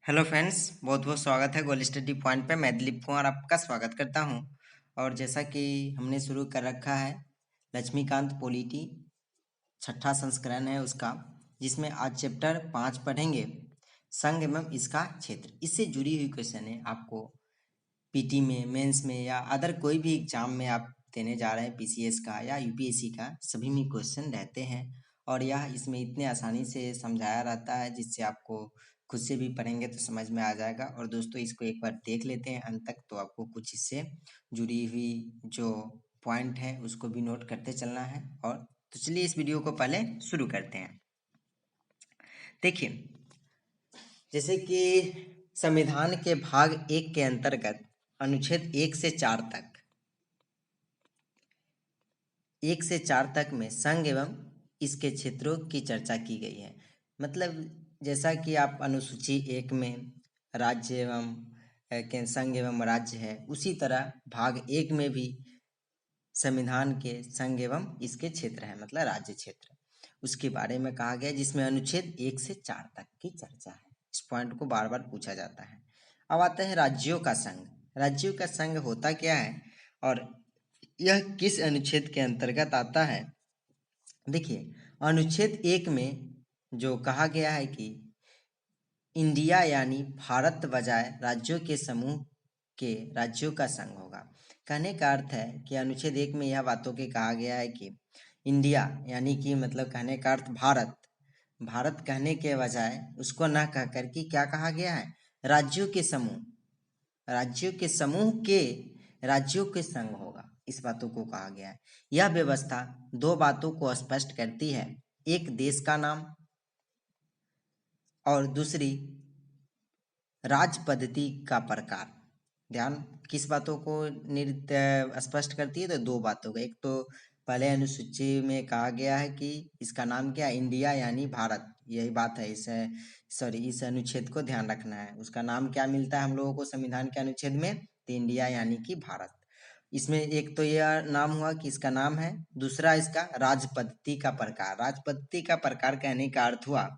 Hello friends, बहुत बहुत स्वागत है गोल स्टडी पॉइंट पे। मैं दिलीप कुमार आपका स्वागत करता हूं। और जैसा कि हमने शुरू कर रखा है, लक्ष्मीकांत पॉलिटी छठा संस्करण है उसका, जिसमें आज चैप्टर 5 पढ़ेंगे, संघ एवं इसका क्षेत्र। इससे जुड़ी हुई क्वेश्चन है, आपको पीटी में, मेंस में या अदर कोई भी एग्जाम में आप देने जा रहे हैं, पीसीएस का या यूपीएससी का, सभी में क्वेश्चन रहते हैं। और यह इसमें इतने आसानी से समझाया रहता है जिससे आपको खुद से भी पढ़ेंगे तो समझ में आ जाएगा। और दोस्तों, इसको एक बार देख लेते हैं अंत तक, तो आपको कुछ इससे जुड़ी हुई जो पॉइंट है उसको भी नोट करते चलना है। और तो चलिए इस वीडियो को पहले शुरू करते हैं। देखिए, जैसे कि संविधान के भाग 1 के अंतर्गत अनुच्छेद 1 से 4 तक, 1 से 4 तक में संघ एवं इसके क्षेत्रों की चर्चा की गई है। मतलब जैसा कि आप अनुसूची 1 में राज्य एवं संघ एवं राज्य है, उसी तरह भाग 1 में भी संविधान के संघ एवं इसके क्षेत्र है, मतलब राज्य क्षेत्र, उसके बारे में कहा गया, जिसमें अनुच्छेद 1 से 4 तक की चर्चा है। इस पॉइंट को बार बार पूछा जाता है। अब आता है राज्यों का संघ। राज्यों का संघ होता क्या है और यह किस अनुच्छेद के अंतर्गत आता है? देखिए, अनुच्छेद 1 में जो कहा गया है कि इंडिया यानी भारत बजाय राज्यों के समूह के राज्यों का संघ होगा। कहने का अर्थ है कि अनुच्छेद 1 में यह बातों के कहा गया है कि इंडिया यानी कि मतलब कहने का अर्थ भारत, भारत कहने के बजाय उसको न कहकर कि क्या कहा गया है, राज्यों के समूह, राज्यों के समूह के राज्यों के संघ होगा, इस बातों को कहा गया है। यह व्यवस्था दो बातों को स्पष्ट करती है, एक देश का नाम और दूसरी राज पद्धति का प्रकार। ध्यान, किस बातों को स्पष्ट करती है? तो दो बातों को। एक तो पहले अनुसूची में कहा गया है कि इसका नाम क्या है, इंडिया यानी भारत, यही बात है। इस अनुच्छेद को ध्यान रखना है। उसका नाम क्या मिलता है हम लोगों को संविधान के अनुच्छेद में? तो इंडिया यानी कि भारत। इसमें एक तो यह नाम हुआ कि इसका नाम है, दूसरा इसका राज पद्धति का प्रकार। राज पद्धति का प्रकार कहने का अर्थ हुआ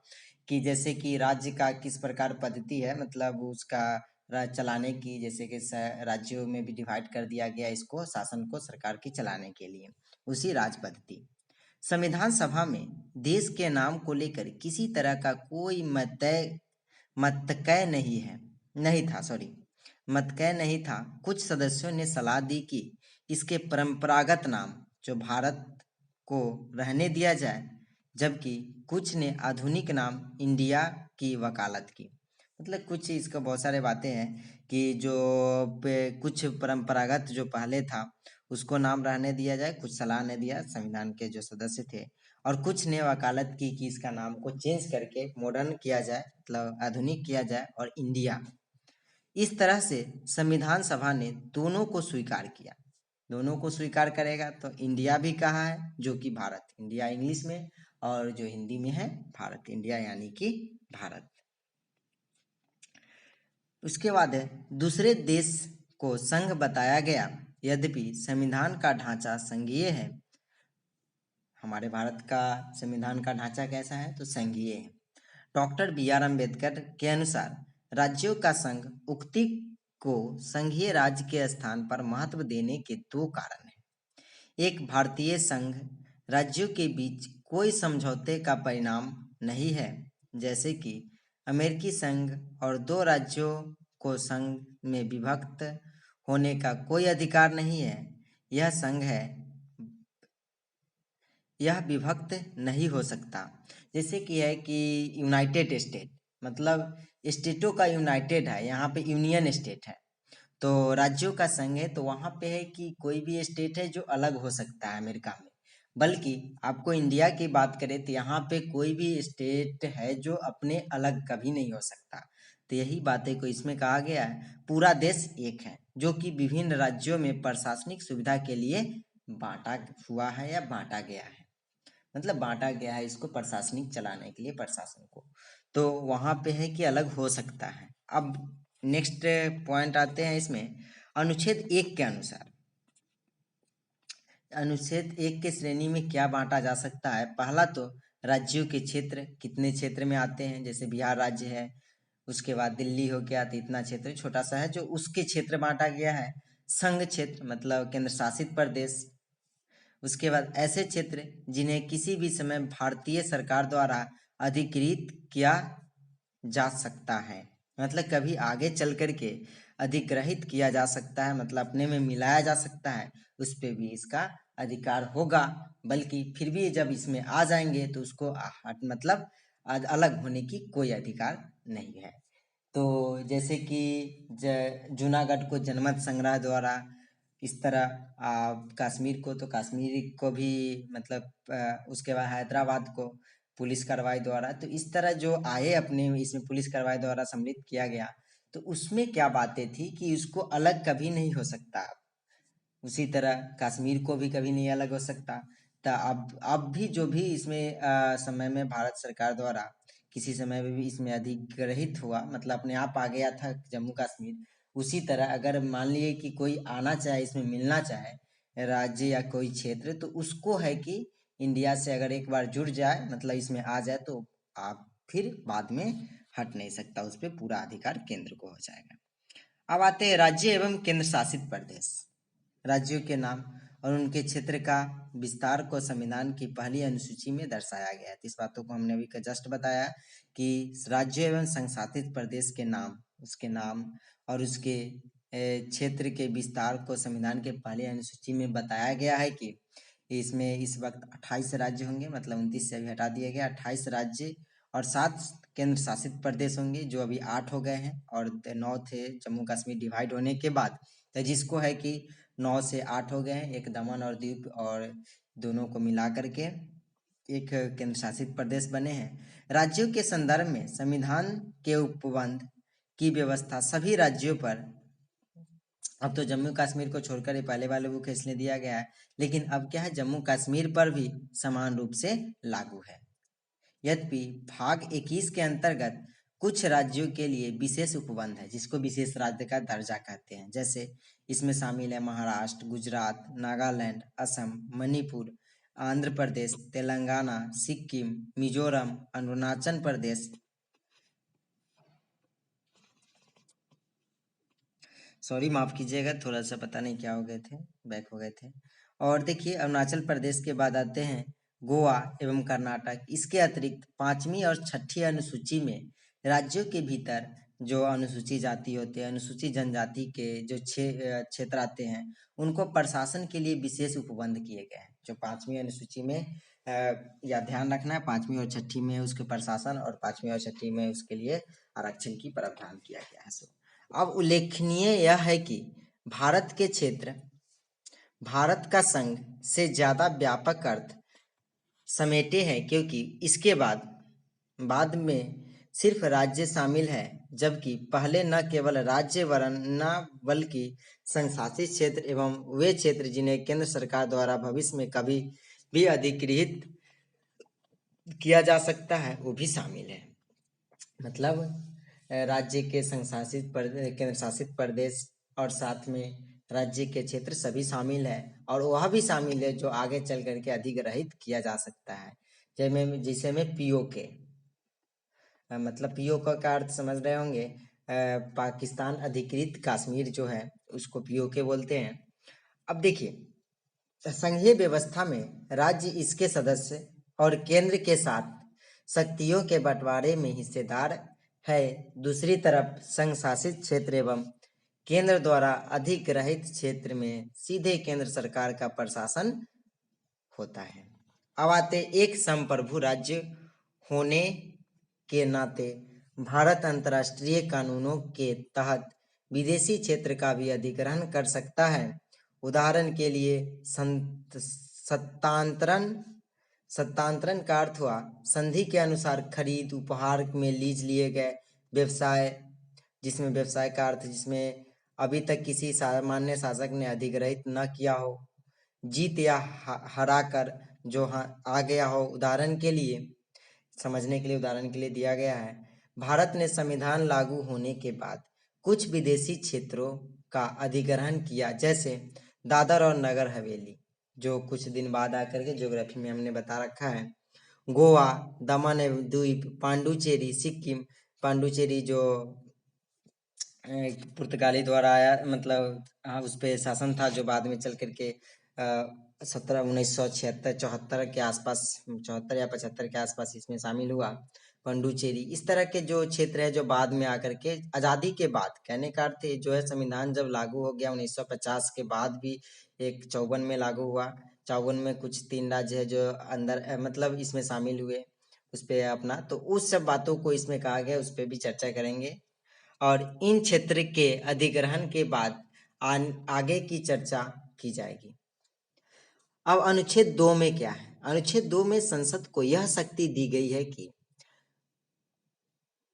कि जैसे कि राज्य का किस प्रकार पद्धति है, मतलब उसका राज चलाने की, जैसे कि राज्यों में भी डिवाइड कर दिया गया इसको, शासन को, सरकार की चलाने के लिए, उसी राज पद्धति। संविधान सभा में देश के नाम को लेकर किसी तरह का कोई मतकय नहीं था। कुछ सदस्यों ने सलाह दी कि इसके परंपरागत नाम जो भारत को रहने दिया जाए, जबकि कुछ ने आधुनिक नाम इंडिया की वकालत की। मतलब कुछ इसका बहुत सारे बातें हैं कि जो कुछ परंपरागत जो पहले था उसको नाम रहने दिया जाए, कुछ सलाह ने दिया संविधान के जो सदस्य थे, और कुछ ने वकालत की कि इसका नाम को चेंज करके मॉडर्न किया जाए, मतलब आधुनिक किया जाए, और इंडिया। इस तरह से संविधान सभा ने दोनों को स्वीकार किया। दोनों को स्वीकार करेगा तो इंडिया भी कहा है, जो कि भारत, इंडिया इंग्लिश में, और जो हिंदी में है भारत, इंडिया यानी कि भारत। उसके बाद है दूसरे देश को संघ बताया गया, यद्यपि संविधान का ढांचा संघीय है। हमारे भारत का संविधान का ढांचा कैसा है? तो संघीय है। Doctor B R. अम्बेडकर के अनुसार राज्यों का संघ उक्ति को संघीय राज्य के स्थान पर महत्व देने के दो कारण हैं। एक, भारतीय संघ राज्यों के बीच कोई समझौते का परिणाम नहीं है, जैसे कि अमेरिकी संघ, और दो राज्यों को संघ में विभक्त होने का कोई अधिकार नहीं है। यह संघ है, यह विभक्त नहीं हो सकता। जैसे कि है कि यूनाइटेड स्टेट, मतलब स्टेटों का यूनाइटेड है, यहाँ पे यूनियन स्टेट है, तो राज्यों का संघ है, तो वहाँ पे है कि कोई भी स्टेट है जो अलग हो सकता है अमेरिका में। बल्कि आपको इंडिया की बात करें तो यहाँ पे कोई भी स्टेट है जो अपने अलग कभी नहीं हो सकता। तो यही बातें को इसमें कहा गया है। पूरा देश एक है, जो कि विभिन्न राज्यों में प्रशासनिक सुविधा के लिए बांटा हुआ है या बांटा गया है, मतलब बांटा गया है इसको प्रशासनिक चलाने के लिए, प्रशासन को। तो वहां पे है कि अलग हो सकता है। अब नेक्स्ट पॉइंट आते हैं इसमें, अनुच्छेद 1 के अनुसार। अनुच्छेद 1 के श्रेणी में क्या बांटा जा सकता है? पहला तो राज्यों के क्षेत्र, कितने क्षेत्र में आते हैं, जैसे बिहार राज्य है, उसके बाद दिल्ली हो गया, तो इतना क्षेत्र छोटा सा है जो उसके क्षेत्र बांटा गया है। संघ क्षेत्र मतलब केंद्र शासित प्रदेश। उसके बाद ऐसे क्षेत्र जिन्हें किसी भी समय भारतीय सरकार द्वारा अधिकृत किया जा सकता है, मतलब कभी आगे चल करके अधिग्रहित किया जा सकता है, मतलब अपने में मिलाया जा सकता है, उस पे भी इसका अधिकार होगा। बल्कि फिर भी जब इसमें आ जाएंगे तो उसको मतलब अलग होने की कोई अधिकार नहीं है। तो जैसे कि जूनागढ़ को जनमत संग्रह द्वारा, इस तरह कश्मीर को तो कश्मीर को भी मतलब उसके बाद हैदराबाद को पुलिस कार्रवाई द्वारा, तो इस तरह जो आए अपने इसमें पुलिस कार्रवाई द्वारा सम्मिलित किया गया। तो उसमें क्या बातें थी कि उसको अलग कभी नहीं हो सकता। उसी तरह कश्मीर को भी कभी नहीं अलग हो सकता। तो अब भी जो भी इसमें समय में भारत सरकार द्वारा किसी समय में भी इसमें अधिग्रहित हुआ, मतलब अपने आप आ गया था जम्मू कश्मीर, उसी तरह अगर मान लिए कि कोई आना चाहे, इसमें मिलना चाहे राज्य या कोई क्षेत्र, तो उसको है कि इंडिया से अगर एक बार जुड़ जाए, मतलब इसमें आ जाए, तो आप फिर बाद में हट नहीं सकता, उस पर पूरा अधिकार केंद्र को हो जाएगा। अब आते हैं राज्य एवं केंद्र शासित प्रदेश। राज्यों के नाम और उनके क्षेत्र का विस्तार को संविधान की पहली अनुसूची में दर्शाया गया है। इस बातों को हमने अभी जस्ट बताया कि राज्य एवं संघ शासित प्रदेश के नाम, उसके नाम और उसके क्षेत्र के विस्तार को संविधान के पहली अनुसूची में बताया गया है कि इसमें इस वक्त 28 राज्य होंगे, मतलब 29 से अभी हटा दिया गया, 28 राज्य और 7 केंद्र शासित प्रदेश होंगे, जो अभी 8 हो गए हैं और 9 थे जम्मू कश्मीर डिवाइड होने के बाद, तो जिसको है कि 9 से 8 हो गए हैं, एक दमन और दीव और दोनों को मिला करके एक केंद्र शासित प्रदेश बने हैं। राज्यों के संदर्भ में संविधान के उपबंध की व्यवस्था सभी राज्यों पर, अब तो जम्मू कश्मीर को छोड़कर ये पहले वाले बुक इसलिए दिया गया है, लेकिन अब क्या है, जम्मू कश्मीर पर भी समान रूप से लागू है। यद्यपि भाग 21 के अंतर्गत कुछ राज्यों के लिए विशेष उपबंध है, जिसको विशेष राज्य का दर्जा कहते हैं। जैसे इसमें शामिल है महाराष्ट्र, गुजरात, नागालैंड, असम, मणिपुर, आंध्र प्रदेश, तेलंगाना, सिक्किम, मिजोरम, अरुणाचल प्रदेश, सॉरी माफ कीजिएगा, थोड़ा सा पता नहीं क्या हो गए थे, बैक हो गए थे। और देखिए अरुणाचल प्रदेश के बाद आते हैं गोवा एवं कर्नाटक। इसके अतिरिक्त 5वीं और 6ठी अनुसूची में राज्यों के भीतर जो अनुसूची जाति होते हैं, अनुसूचित जनजाति के जो क्षेत्र आते हैं, उनको प्रशासन के लिए विशेष उपबंध किए गए हैं। जो 5वीं अनुसूची में या ध्यान रखना है, 5वीं और 6ठी में उसके प्रशासन और 5वीं और 6ठी में उसके लिए आरक्षण की प्रावधान किया गया है। अब उल्लेखनीय यह है कि भारत के क्षेत्र भारत का संघ से ज्यादा व्यापक अर्थ समेटे हैं, क्योंकि इसके बाद में सिर्फ राज्य शामिल है, जबकि पहले न केवल राज्य वर्ण न बल्कि संशासित क्षेत्र एवं वे क्षेत्र जिन्हें केंद्र सरकार द्वारा भविष्य में कभी भी अधिकृत किया जा सकता है, वो भी शामिल है। मतलब राज्य के संशासित केंद्र शासित प्रदेश और साथ में राज्य के क्षेत्र सभी शामिल है, और वह भी शामिल है जो आगे चल करके अधिग्रहित किया जा सकता है, जिसे में पीओके, मतलब पीओके का अर्थ समझ रहे होंगे, पाकिस्तान अधिकृत कश्मीर जो है उसको पीओके बोलते हैं। अब देखिए संघीय व्यवस्था में राज्य इसके सदस्य और केंद्र के साथ शक्तियों के बंटवारे में हिस्सेदार है। दूसरी तरफ संघ शासित क्षेत्र एवं केंद्र द्वारा अधिग्रहित क्षेत्र में सीधे केंद्र सरकार का प्रशासन होता है। अब आते एक संप्रभु राज्य होने के नाते भारत अंतर्राष्ट्रीय कानूनों के तहत विदेशी क्षेत्र का भी अधिग्रहण कर सकता है। उदाहरण के लिए सत्तांतरण का अर्थ हुआ संधि के अनुसार खरीद, उपहार में लीज लिए गए व्यवसाय, जिसमें व्यवसाय का अर्थ जिसमें अभी तक किसी सामान्य शासक ने अधिग्रहित न किया हो, जीत या हरा कर जो आ गया हो। उदाहरण के लिए समझने के लिए उदाहरण के लिए दिया गया है, भारत ने संविधान लागू होने के बाद कुछ विदेशी क्षेत्रों का अधिग्रहण किया, जैसे दादर और नगर हवेली, जो कुछ दिन बाद आकर के ज्योग्राफी में हमने बता रखा है, गोवा, दमन एवं द्वीप, पांडुचेरी, सिक्किम, 17 जो पुर्तगाली द्वारा आया, मतलब हाँ उस पर शासन था, जो बाद में चल करके 1976 के आसपास, 74 या 75 के आसपास इसमें शामिल हुआ पंडुचेरी। इस तरह के जो क्षेत्र है जो बाद में आकर के आज़ादी के बाद, कहने का अर्थ जो है संविधान जब लागू हो गया 1950 के बाद भी, एक 54 में लागू हुआ, 54 में कुछ 3 राज्य है जो अंदर मतलब इसमें शामिल हुए उस पर अपना, तो उस सब बातों को इसमें कहा गया, उस पर भी चर्चा करेंगे। और इन क्षेत्र के अधिग्रहण के बाद आगे की चर्चा की जाएगी। अब अनुच्छेद 2 में क्या है? अनुच्छेद 2 में संसद को यह शक्ति दी गई है कि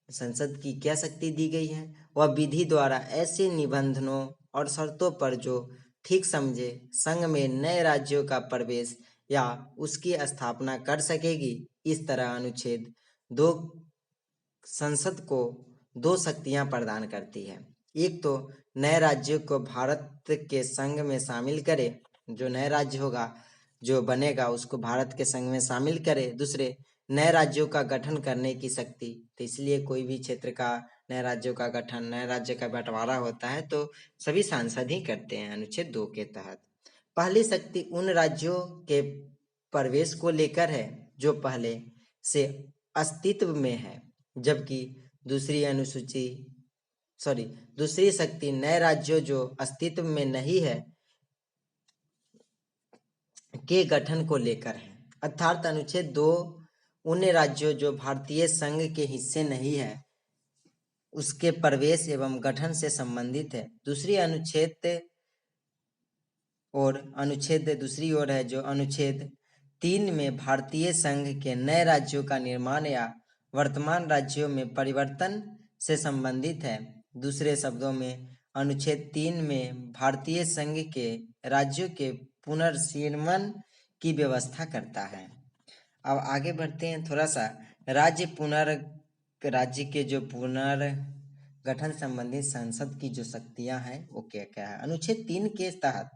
संसद की क्या शक्ति दी गई है? वह विधि द्वारा ऐसे निबंधनों और शर्तों पर जो ठीक समझे संघ में नए राज्यों का प्रवेश या उसकी स्थापना कर सकेगी। इस तरह अनुच्छेद 2 संसद को 2 शक्तियां प्रदान करती है। एक तो नए राज्यों को भारत के संघ में शामिल करे, जो नया राज्य होगा जो बनेगा उसको भारत के संघ में शामिल करे। दूसरे, नए राज्यों का गठन करने की शक्ति। तो इसलिए कोई भी क्षेत्र का नए राज्यों का गठन, नए राज्य का बंटवारा होता है तो सभी सांसद ही करते हैं अनुच्छेद 2 के तहत। पहली शक्ति उन राज्यों के प्रवेश को लेकर है जो पहले से अस्तित्व में है, जबकि दूसरी शक्ति नए राज्यों जो अस्तित्व में नहीं है के गठन को लेकर है। अर्थात अनुच्छेद 2 उन राज्यों जो भारतीय संघ के हिस्से नहीं है उसके प्रवेश एवं गठन से संबंधित है। दूसरी ओर है जो अनुच्छेद 3 में भारतीय संघ के नए राज्यों का निर्माण या वर्तमान राज्यों में परिवर्तन से संबंधित है। दूसरे शब्दों में अनुच्छेद 3 में भारतीय संघ के राज्यों के पुनर्निर्माण की व्यवस्था करता है। अब आगे बढ़ते हैं थोड़ा सा। राज्य के जो पुनर्गठन संबंधित संसद की जो शक्तियां हैं वो क्या क्या है? अनुच्छेद 3 के तहत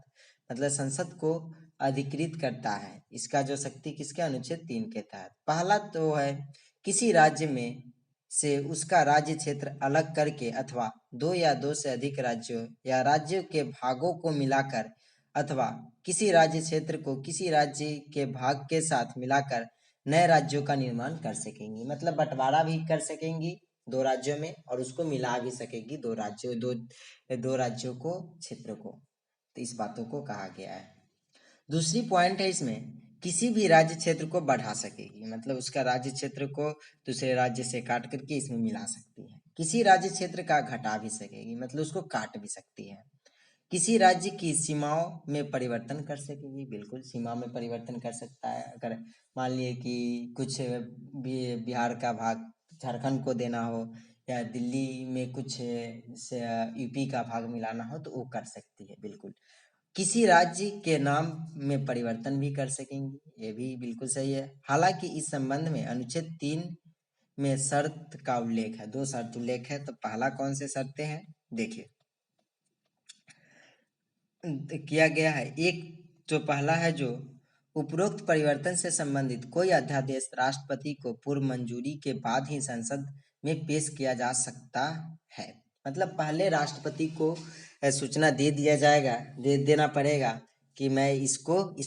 मतलब संसद को अधिकृत करता है। इसका जो शक्ति किसके? अनुच्छेद 3 के तहत। पहला तो है किसी राज्य में से उसका राज्य क्षेत्र अलग करके अथवा 2 या 2 से अधिक राज्यों या राज्यों के भागों को मिलाकर अथवा किसी राज्य क्षेत्र को किसी राज्य के भाग के साथ मिलाकर नए राज्यों का निर्माण कर सकेंगी। मतलब बंटवारा भी कर सकेंगी 2 राज्यों में और उसको मिला भी सकेगी 2 राज्यों को, क्षेत्र को। तो इस बातों को कहा गया है। दूसरी पॉइंट है इसमें किसी भी राज्य क्षेत्र को बढ़ा सकेगी, मतलब उसका राज्य क्षेत्र को दूसरे राज्य से काट करके इसमें मिला सकती है। किसी राज्य क्षेत्र का घटा भी सकेगी, मतलब उसको काट भी सकती है। किसी राज्य की सीमाओं में परिवर्तन कर सकेगी, बिल्कुल सीमा में परिवर्तन कर सकता है। अगर मान लिए कि कुछ बिहार का भाग झारखंड को देना हो या दिल्ली में कुछ यूपी का भाग मिलाना हो तो वो कर सकती है बिल्कुल। किसी राज्य के नाम में परिवर्तन भी कर सकेंगी, ये भी बिल्कुल सही है। हालांकि इस संबंध में अनुच्छेद 3 में शर्त का उल्लेख है, 2 शर्त उल्लेख है। तो पहला कौन से शर्तें हैं देखिए किया गया है। एक जो पहला है जो उपरोक्त परिवर्तन से संबंधित कोई अध्यादेश राष्ट्रपति को पूर्व मंजूरी के बाद ही संसद में पेश किया जा सकता है। मतलब पहले राष्ट्रपति को सूचना देना पड़ेगा कि मैं इस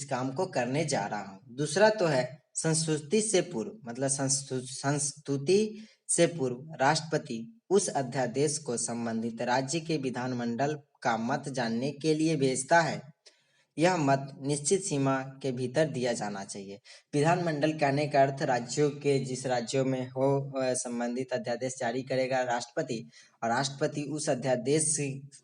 काम को करने जा रहा हूँ। दूसरा तो है संस्तुति से पूर्व, मतलब संस्तुति से पूर्व राष्ट्रपति उस अध्यादेश को संबंधित राज्य के विधानमंडल का मत जानने के लिए भेजता है। यह मत निश्चित सीमा के भीतर दिया जाना चाहिए। विधानमंडल कहने का अर्थ राज्यों के जिस राज्यों में हो संबंधित अध्यादेश जारी करेगा राष्ट्रपति, और राष्ट्रपति उस अध्यादेश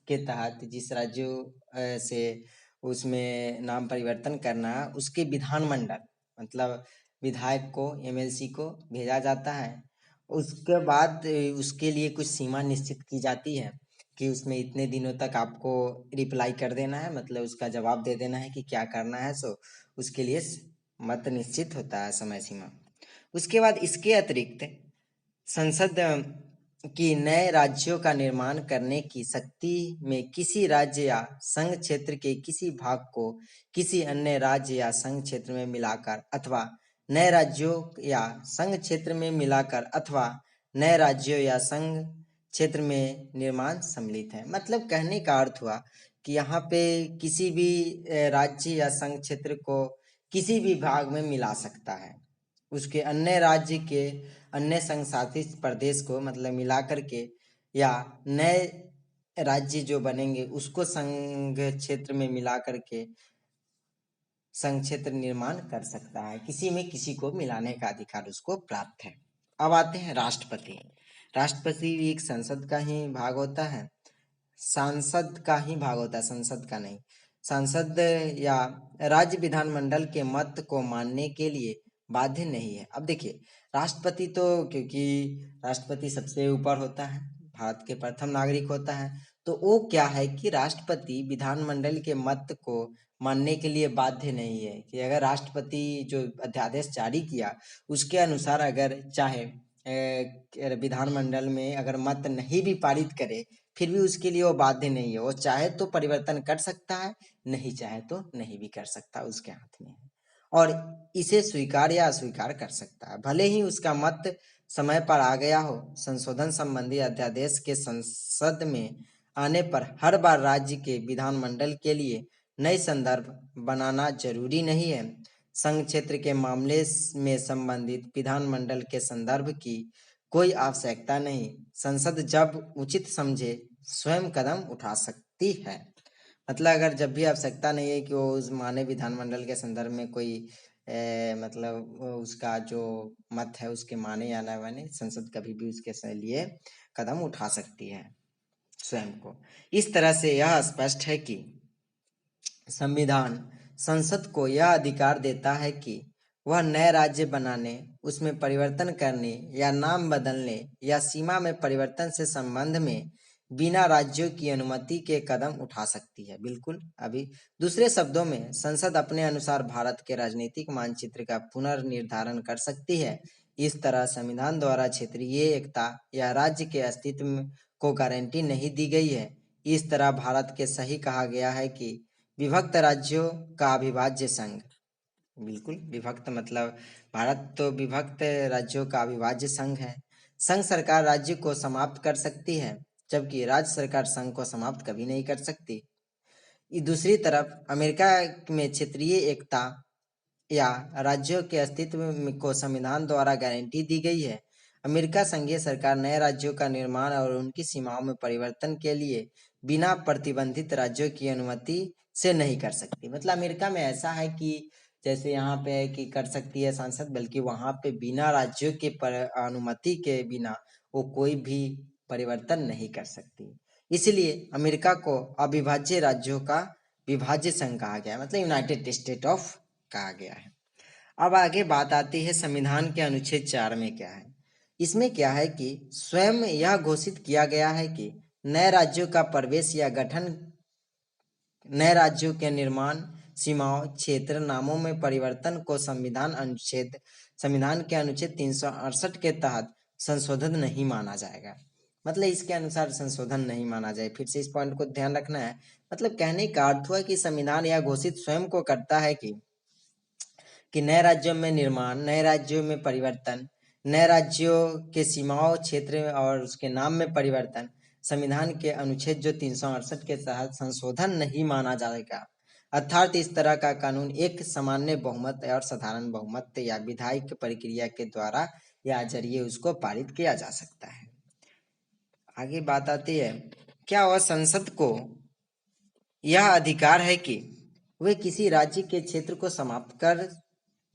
के तहत जिस राज्यों से उसमें नाम परिवर्तन करना है उसके विधानमंडल मतलब विधायक को, एमएलसी को भेजा जाता है। उसके बाद उसके लिए कुछ सीमा निश्चित की जाती है कि उसमें इतने दिनों तक आपको रिप्लाई कर देना है, मतलब उसका जवाब दे देना है कि क्या करना है। सो उसके लिए मत निश्चित होता है समय सीमा। उसके बाद इसके अतिरिक्त संसद की नए राज्यों का निर्माण करने की शक्ति में किसी राज्य या संघ क्षेत्र के किसी भाग को किसी अन्य राज्य या संघ क्षेत्र में मिलाकर अथवा नए राज्यों या संघ क्षेत्र में मिलाकर अथवा नए राज्यों या संघ क्षेत्र में निर्माण सम्मिलित है। मतलब कहने का अर्थ हुआ कि यहाँ पे किसी भी राज्य या संघ क्षेत्र को किसी भी भाग में मिला सकता है, उसके अन्य राज्य के अन्य संघ शासित प्रदेश को मतलब मिला करके, या नए राज्य जो बनेंगे उसको संघ क्षेत्र में मिला करके संघ क्षेत्र निर्माण कर सकता है। किसी में किसी को मिलाने का अधिकार उसको प्राप्त है। अब आते हैं राष्ट्रपति। राष्ट्रपति भी एक संसद का ही भाग होता है, सांसद का ही भाग होता है, संसद का नहीं। सांसद या राज्य विधानमंडल के मत को मानने के लिए बाध्य नहीं है। अब देखिए, राष्ट्रपति तो क्योंकि राष्ट्रपति सबसे ऊपर होता है, भारत के प्रथम नागरिक होता है, तो वो क्या है कि राष्ट्रपति विधानमंडल के मत को मानने के लिए बाध्य नहीं है कि अगर राष्ट्रपति जो अध्यादेश जारी किया उसके अनुसार अगर चाहे विधानमंडल में अगर मत नहीं भी पारित करे, फिर भी उसके लिए वो बाध्य नहीं है। वो चाहे तो परिवर्तन कर सकता है, नहीं चाहे तो नहीं भी कर सकता, उसके हाथ में है। और इसे स्वीकार या अस्वीकार कर सकता है, भले ही उसका मत समय पर आ गया हो। संशोधन संबंधी अध्यादेश के संसद में आने पर हर बार राज्य के विधानमंडल के लिए नए संदर्भ बनाना जरूरी नहीं है। संघ क्षेत्र के मामले में संबंधित विधानमंडल के संदर्भ की कोई आवश्यकता नहीं। संसद जब उचित समझे स्वयं कदम उठा सकती है। मतलब अगर जब भी आवश्यकता नहीं है कि वो उस माने विधानमंडल के संदर्भ में कोई मतलब उसका जो मत है उसके माने या ना माने, संसद कभी भी उसके लिए कदम उठा सकती है स्वयं को। इस तरह से यह स्पष्ट है कि संविधान संसद को यह अधिकार देता है कि वह नए राज्य बनाने, उसमें परिवर्तन करने या नाम बदलने या सीमा में परिवर्तन से संबंध में बिना राज्यों की अनुमति के कदम उठा सकती है। बिल्कुल। अभी दूसरे शब्दों में संसद अपने अनुसार भारत के राजनीतिक मानचित्र का पुनर्निर्धारण कर सकती है। इस तरह संविधान द्वारा क्षेत्रीय एकता या राज्य के अस्तित्व को गारंटी नहीं दी गई है। इस तरह भारत के सही कहा गया है कि विभक्त राज्यों का अविभाज्य संघ। बिल्कुल, विभक्त मतलब भारत तो विभक्त राज्यों का अविभाज्य संघ है। संघ सरकार राज्य को समाप्त कर सकती है, जबकि राज्य सरकार संघ को समाप्त कभी नहीं कर सकती। दूसरी तरफ अमेरिका में क्षेत्रीय एकता या राज्यों के अस्तित्व को संविधान द्वारा गारंटी दी गई है। अमेरिका संघीय सरकार नए राज्यों का निर्माण और उनकी सीमाओं में परिवर्तन के लिए बिना प्रतिबंधित राज्यों की अनुमति से नहीं कर सकती। मतलब अमेरिका में ऐसा है कि जैसे यहाँ पे है कि कर सकती है सांसद, बल्कि वहां पे बिना राज्यों के अनुमति के बिना वो कोई भी परिवर्तन नहीं कर सकती। इसलिए अमेरिका को अविभाज्य राज्यों का विभाज्य संघ कहा गया, मतलब यूनाइटेड स्टेट ऑफ कहा गया है। अब आगे बात आती है संविधान के अनुच्छेद 4 में क्या है। इसमें क्या है कि स्वयं यह घोषित किया गया है कि नए राज्यों का प्रवेश या गठन, नए राज्यों के निर्माण, सीमाओं, क्षेत्र, नामों में परिवर्तन को संविधान के अनुच्छेद 368 के तहत संशोधन नहीं माना जाएगा। मतलब इसके अनुसार संशोधन नहीं माना जाए। फिर से इस पॉइंट को ध्यान रखना है। मतलब कहने का अर्थ हुआ कि संविधान यह घोषित स्वयं को करता है कि नए राज्यों में निर्माण, नए राज्यों में परिवर्तन, नए राज्यों के सीमाओं, क्षेत्र और उसके नाम में परिवर्तन संविधान के अनुच्छेद जो 368 के तहत संशोधन नहीं माना जाएगा। अर्थात इस तरह का कानून एक सामान्य बहुमत और साधारण बहुमत या विधायिक प्रक्रिया के द्वारा या जरिए उसको पारित किया जा सकता है। आगे बात आती है, क्या वह संसद को यह अधिकार है कि वे किसी राज्य के क्षेत्र को समाप्त कर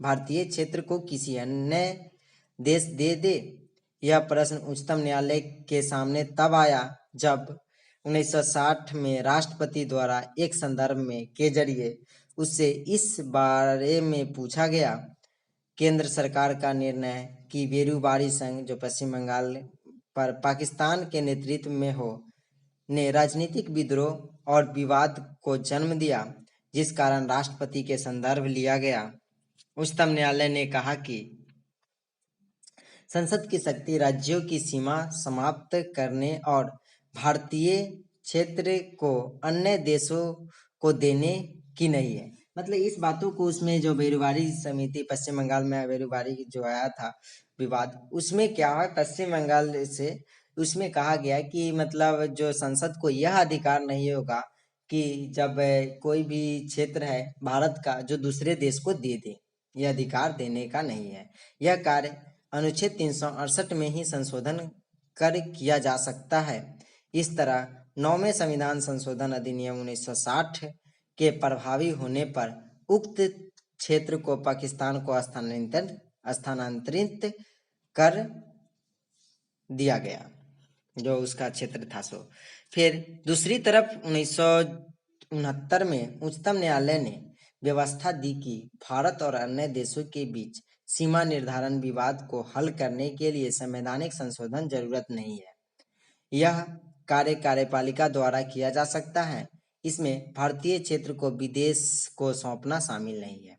भारतीय क्षेत्र को किसी अन्य देश दे दे? यह प्रश्न उच्चतम न्यायालय के सामने तब आया जब 1960 में राष्ट्रपति द्वारा एक संदर्भ में के जरिए उससे इस बारे में पूछा गया। केंद्र सरकार का निर्णय कि बेरूबारी संघ जो पश्चिम बंगाल पर पाकिस्तान के नेतृत्व में हो ने राजनीतिक विद्रोह और विवाद को जन्म दिया, जिस कारण राष्ट्रपति के संदर्भ लिया गया। उच्चतम न्यायालय ने कहा कि संसद की शक्ति राज्यों की सीमा समाप्त करने और भारतीय क्षेत्र को अन्य देशों को देने की नहीं है। मतलब इस बातों को उसमें जो बेरुवारी समिति पश्चिम बंगाल में बेरुवारी जो आया था विवाद, उसमें क्या है पश्चिम बंगाल से उसमें कहा गया कि मतलब जो संसद को यह अधिकार नहीं होगा कि जब कोई भी क्षेत्र है भारत का जो दूसरे देश को दे दे, यह अधिकार देने का नहीं है। यह कार्य अनुच्छेद 368 में ही संशोधन कर किया जा सकता है। इस तरह 9वें संविधान संशोधन अधिनियम 1960 के प्रभावी होने पर उक्त क्षेत्र को पाकिस्तान को स्थानांतरित कर दिया गया, जो उसका क्षेत्र था सो। फिर दूसरी तरफ 1969 में उच्चतम न्यायालय ने व्यवस्था दी कि भारत और अन्य देशों के बीच सीमा निर्धारण विवाद को हल करने के लिए संवैधानिक संशोधन जरूरत नहीं है। यह कार्य कार्यपालिका द्वारा किया जा सकता है। इसमें भारतीय क्षेत्र को विदेश को सौंपना शामिल नहीं है।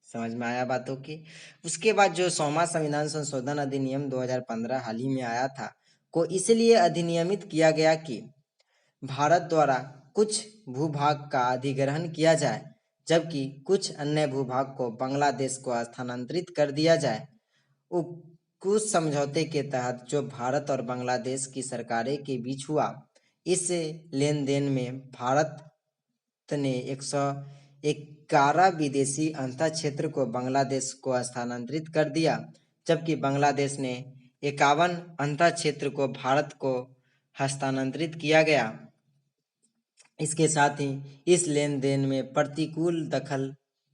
समझ में आया बातों की। उसके बाद जो 100वां संविधान संशोधन अधिनियम 2015 हाल ही में आया था, को इसलिए अधिनियमित किया गया कि भारत द्वारा कुछ भूभाग का अधिग्रहण किया जाए, जबकि कुछ अन्य भूभाग को बांग्लादेश को स्थानांतरित कर दिया जाए। कुछ समझौते के तहत जो भारत और बांग्लादेश की सरकारें के बीच हुआ, इस लेन देन में भारत ने 111 विदेशी अंतः क्षेत्र को बांग्लादेश को स्थानांतरित कर दिया, जबकि बांग्लादेश ने 51 अंतः क्षेत्र को भारत को हस्तांतरित किया गया। इसके साथ ही इस लेन देन में प्रतिकूल दखल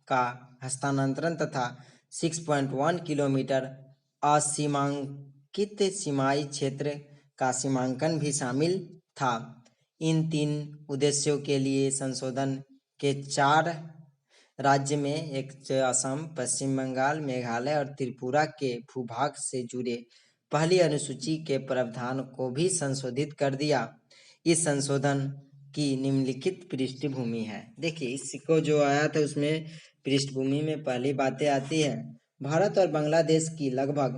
का हस्तांतरण तथा 6.1 किलोमीटर असीमांकित सीमाई क्षेत्र का सीमांकन भी शामिल था। इन 3 उद्देश्यों के लिए संशोधन के 4 राज्य में एक असम, पश्चिम बंगाल, मेघालय और त्रिपुरा के भूभाग से जुड़े पहली अनुसूची के प्रावधान को भी संशोधित कर दिया। इस संशोधन की निम्नलिखित पृष्ठभूमि है। देखिए इसको जो आया था उसमें पृष्ठभूमि में पहली बातें आती है, भारत और बांग्लादेश की लगभग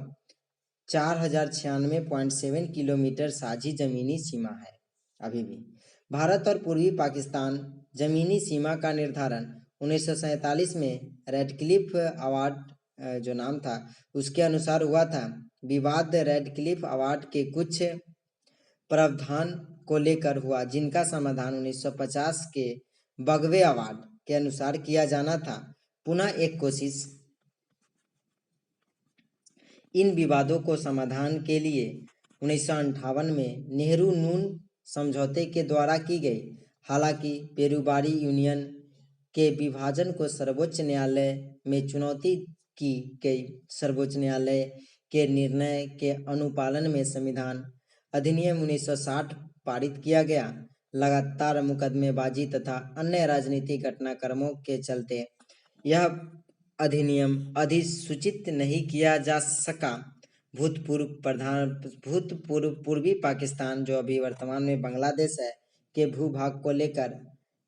4096.7 किलोमीटर साझी जमीनी सीमा है। अभी भी भारत और पूर्वी पाकिस्तान जमीनी सीमा का निर्धारण 1947 में रेडक्लिफ अवार्ड जो नाम था उसके अनुसार हुआ था। विवाद रेडक्लिफ अवार्ड के कुछ प्रावधान को लेकर हुआ, जिनका समाधान 1950 के बगवे अवार्ड के अनुसार किया जाना था। पुनः एक कोशिश इन विवादों को समाधान के लिए 1958 में नेहरू नून समझौते के द्वारा की गई। हालांकि पेरुबारी यूनियन के विभाजन को सर्वोच्च न्यायालय में चुनौती की गई। सर्वोच्च न्यायालय के निर्णय के अनुपालन में संविधान अधिनियम 1960 पारित किया गया। लगातार मुकदमेबाजी तथा अन्य राजनीतिक घटनाक्रमों के चलते यह अधिनियम अधिसूचित नहीं किया जा सका। पूर्वी पाकिस्तान जो अभी वर्तमान में बांग्लादेश है के भूभाग को लेकर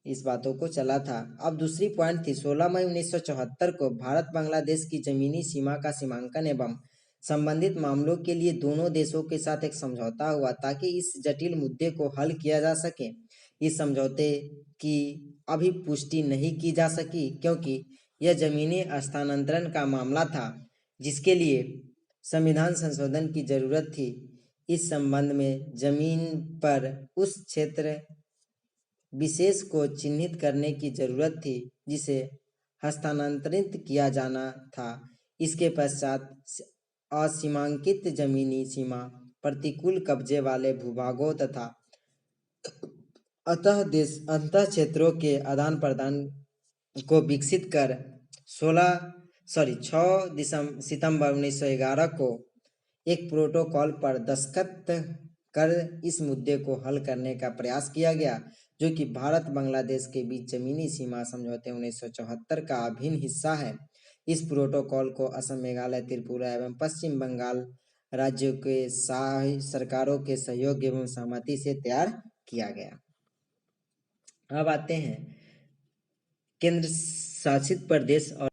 इस बातों को चला था। अब दूसरी पॉइंट थी 16 मई 1974 को भारत बांग्लादेश की जमीनी सीमा का सीमांकन एवं संबंधित मामलों के लिए दोनों देशों के साथ एक समझौता हुआ ताकि इस जटिल मुद्दे को हल किया जा सके। इस समझौते की अभी पुष्टि नहीं की जा सकी क्योंकि यह जमीनी हस्तांतरण का मामला था, जिसके लिए संविधान संशोधन की जरूरत थी। इस संबंध में जमीन पर उस क्षेत्र विशेष को चिन्हित करने की जरूरत थी जिसे हस्तांतरित किया जाना था। इसके पश्चात असीमांकित जमीनी सीमा, प्रतिकूल कब्जे वाले भूभागों तथा अंतः क्षेत्रों के आदान प्रदान को विकसित कर 6 सितंबर 1911 को एक प्रोटोकॉल पर दस्तखत कर इस मुद्दे को हल करने का प्रयास किया गया, जो कि भारत बांग्लादेश के बीच जमीनी सीमा समझौते 1974 का अभिन्न हिस्सा है। इस प्रोटोकॉल को असम, मेघालय, त्रिपुरा एवं पश्चिम बंगाल राज्यों के सरकारों के सहयोग एवं सहमति से तैयार किया गया। अब आते हैं केंद्र शासित प्रदेश। और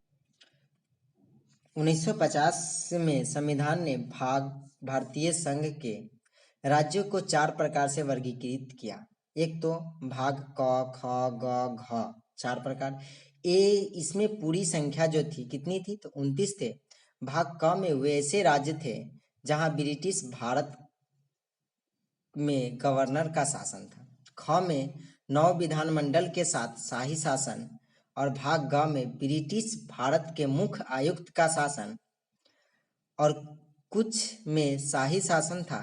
1950 में संविधान ने भारतीय संघ के राज्यों को 4 प्रकार से वर्गीकृत किया। एक तो भाग क, ख, ग, घ 4 प्रकार। इसमें पूरी संख्या जो थी कितनी थी, तो 29 थे। भाग क में वे ऐसे राज्य थे जहां ब्रिटिश भारत में गवर्नर का शासन था। ख में 9 विधानमंडल के साथ शाही शासन और भाग ग में ब्रिटिश भारत के मुख्य आयुक्त का शासन और कुछ में शाही शासन था।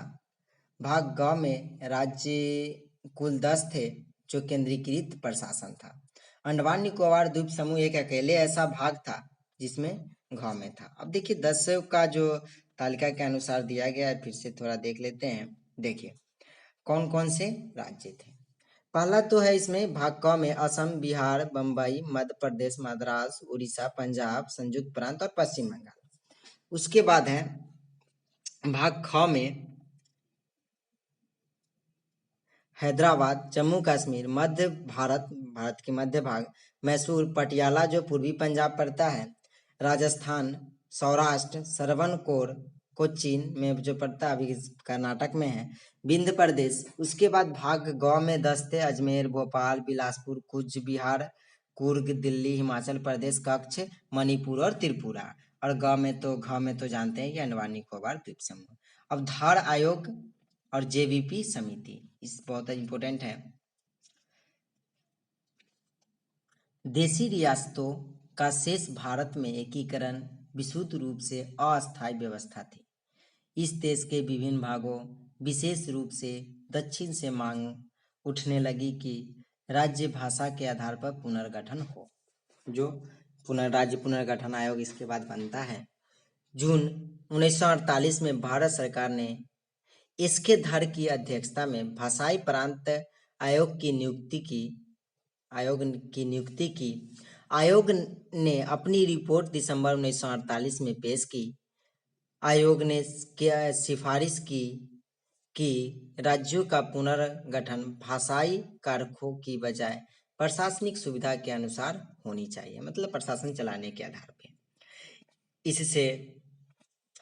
भाग ग में राज्य कुल 10 थे जो केंद्रीकृत प्रशासन था। अंडमान निकोबार द्वीप समूह एक अकेले ऐसा भाग था जिसमें घ में था। अब देखिए 10 का जो तालिका के अनुसार दिया गया है, फिर से थोड़ा देख लेते हैं। देखिए कौन कौन से राज्य थे। पहला तो है इसमें भाग क में असम, बिहार, बम्बई, मध्य प्रदेश, मद्रास, उड़ीसा, पंजाब, संयुक्त प्रांत और पश्चिम बंगाल। उसके बाद है भाग ख में हैदराबाद, जम्मू कश्मीर, मध्य भारत, भारत के मध्य भाग, मैसूर, पटियाला जो पूर्वी पंजाब पड़ता है, राजस्थान, सौराष्ट्र, श्रवणकोर, कोचीन में जो पड़ता है अभी कर्नाटक में है, विंध्य प्रदेश। उसके बाद भाग ग में 10 थे, अजमेर, भोपाल, बिलासपुर, कूच बिहार, कुर्ग, दिल्ली, हिमाचल प्रदेश, कच्छ, मणिपुर और त्रिपुरा। और घ में तो जानते हैं कि अंडमान निकोबार द्वीप समूह। अब धार आयोग और जेवीपी समिति, इस बहुत इंपॉर्टेंट है। देशी रियासतों का शेष भारत में एकीकरण विशुद्ध रूप से अस्थायी व्यवस्था थी। इस देश के विभिन्न भागों, विशेष रूप से दक्षिण से मांग उठने लगी कि राज्य भाषा के आधार पर पुनर्गठन हो। जो राज्य पुनर्गठन आयोग इसके बाद बनता है। जून 1948 में भारत सरकार ने इसके धर की अध्यक्षता में भाषाई प्रांत आयोग की नियुक्ति की। आयोग ने अपनी रिपोर्ट दिसंबर 1948 में पेश की। आयोग ने सिफारिश की कि राज्यों का पुनर्गठन भाषाई कारकों की बजाय प्रशासनिक सुविधा के अनुसार होनी चाहिए, मतलब प्रशासन चलाने के आधार पे। इससे